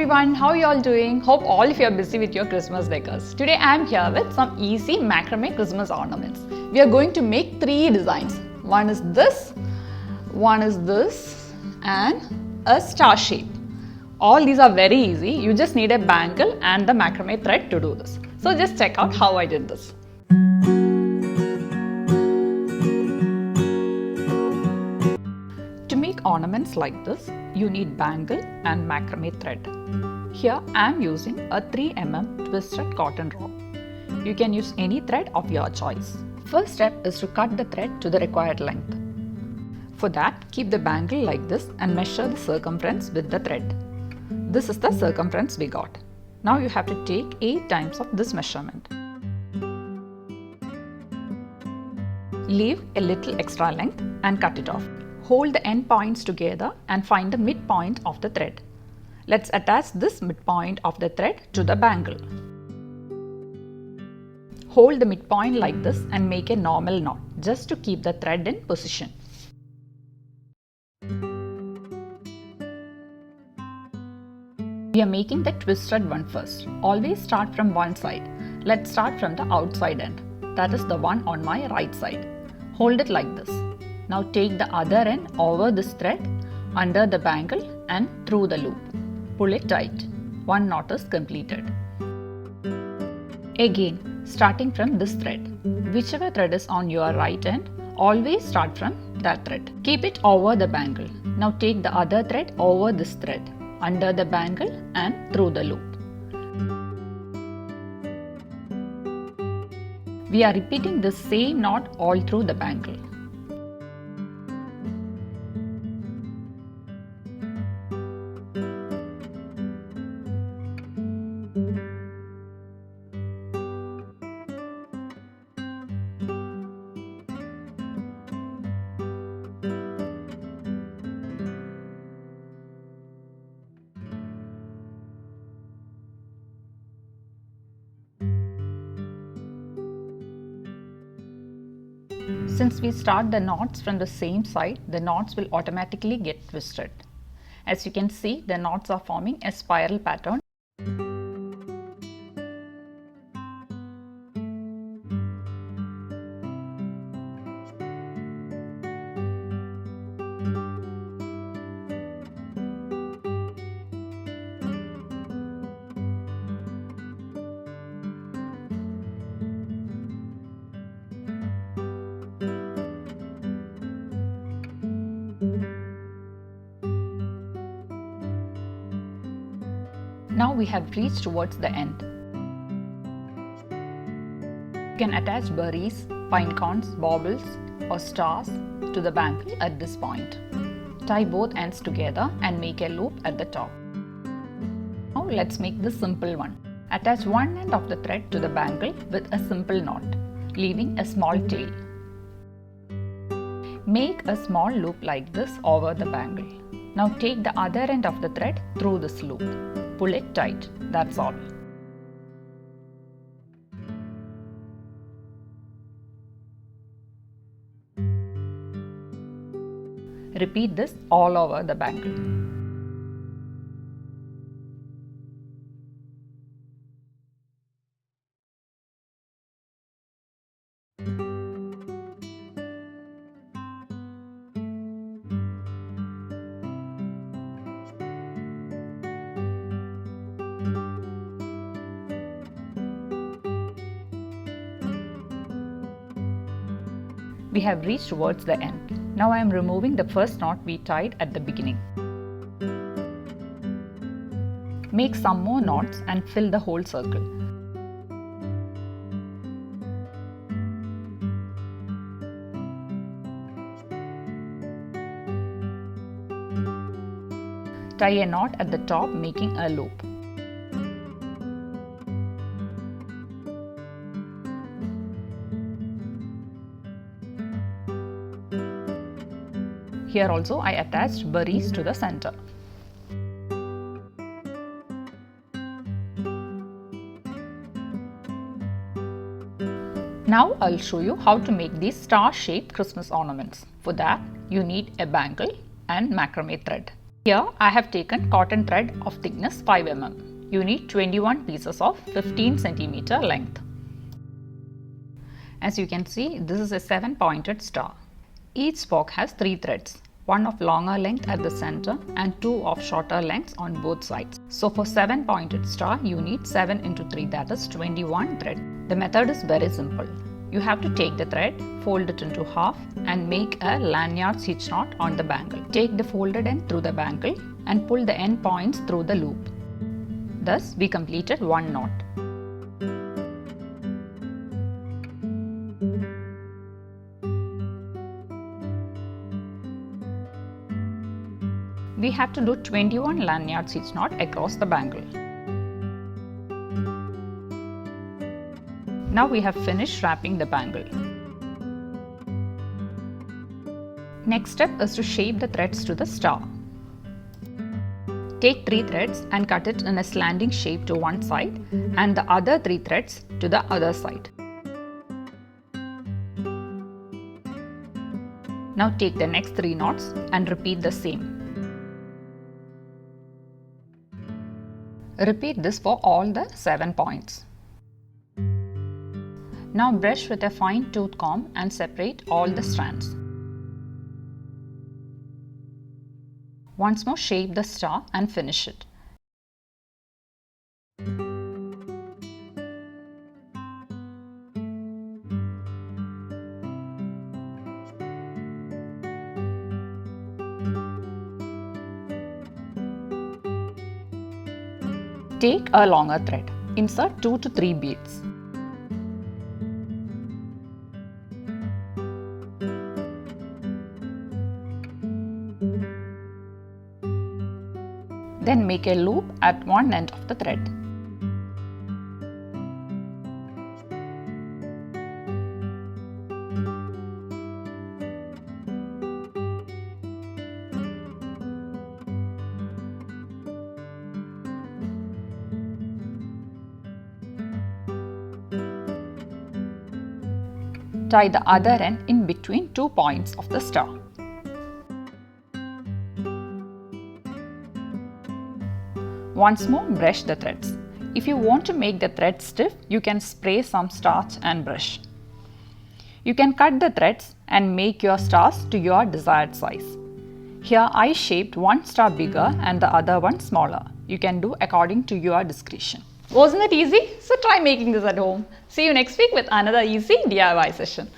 everyone, how you all doing? Hope all of you are busy with your Christmas decors. Today I am here with some easy macrame Christmas ornaments. We are going to make 3 designs. One is this, and a star shape. All these are very easy. You just need a bangle and the macrame thread to do this. So just check out how I did this. To make ornaments like this, you need bangle and macrame thread. Here I am using a 3 mm twisted cotton rod. You can use any thread of your choice. First step is to cut the thread to the required length. For that, keep the bangle like this and measure the circumference with the thread. This is the circumference we got. Now you have to take 8 times of this measurement. Leave a little extra length and cut it off. Hold the end points together and find the midpoint of the thread. Let's attach this midpoint of the thread to the bangle. Hold the midpoint like this and make a normal knot just to keep the thread in position. We are making the twisted one first. Always start from one side. Let's start from the outside end. That is the one on my right side. Hold it like this. Now take the other end over this thread, under the bangle and through the loop. Pull it tight. One knot is completed. Again, starting from this thread. Whichever thread is on your right end, always start from that thread. Keep it over the bangle. Now take the other thread over this thread, under the bangle and through the loop. We are repeating the same knot all through the bangle. Since we start the knots from the same side, the knots will automatically get twisted. As you can see, the knots are forming a spiral pattern. Now we have reached towards the end. You can attach berries, pine cones, baubles or stars to the bangle at this point. Tie both ends together and make a loop at the top. Now let's make this simple one. Attach one end of the thread to the bangle with a simple knot, leaving a small tail. Make a small loop like this over the bangle. Now take the other end of the thread through this loop. Pull it tight, that's all. Repeat this all over the bangle. We have reached towards the end. Now I am removing the first knot we tied at the beginning. Make some more knots and fill the whole circle. Tie a knot at the top, making a loop. Here also I attached berries to the center. Now I'll show you how to make these star-shaped Christmas ornaments. For that, you need a bangle and macrame thread. Here I have taken cotton thread of thickness 5 mm. You need 21 pieces of 15 cm length. As you can see, this is a 7-pointed star. Each spoke has 3 threads, one of longer length at the center and 2 of shorter lengths on both sides. So for 7-pointed star, you need 7 into 3, that is 21 thread. The method is very simple. You have to take the thread, fold it into half and make a lanyard stitch knot on the bangle. Take the folded end through the bangle and pull the end points through the loop. Thus, we completed one knot. We have to do 21 lanyard stitch knot across the bangle. Now we have finished wrapping the bangle. Next step is to shape the threads to the star. Take 3 threads and cut it in a slanting shape to one side and the other 3 threads to the other side. Now take the next 3 knots and repeat the same. Repeat this for all the 7 points. Now brush with a fine tooth comb and separate all the strands. Once more shape the star and finish it. Take a longer thread. Insert 2 to 3 beads. Then make a loop at one end of the thread. Tie the other end in between 2 points of the star. Once more, brush the threads. If you want to make the thread stiff, you can spray some starch and brush. You can cut the threads and make your stars to your desired size. Here I shaped one star bigger and the other one smaller. You can do according to your discretion. Wasn't it easy? So try making this at home. See you next week with another easy DIY session.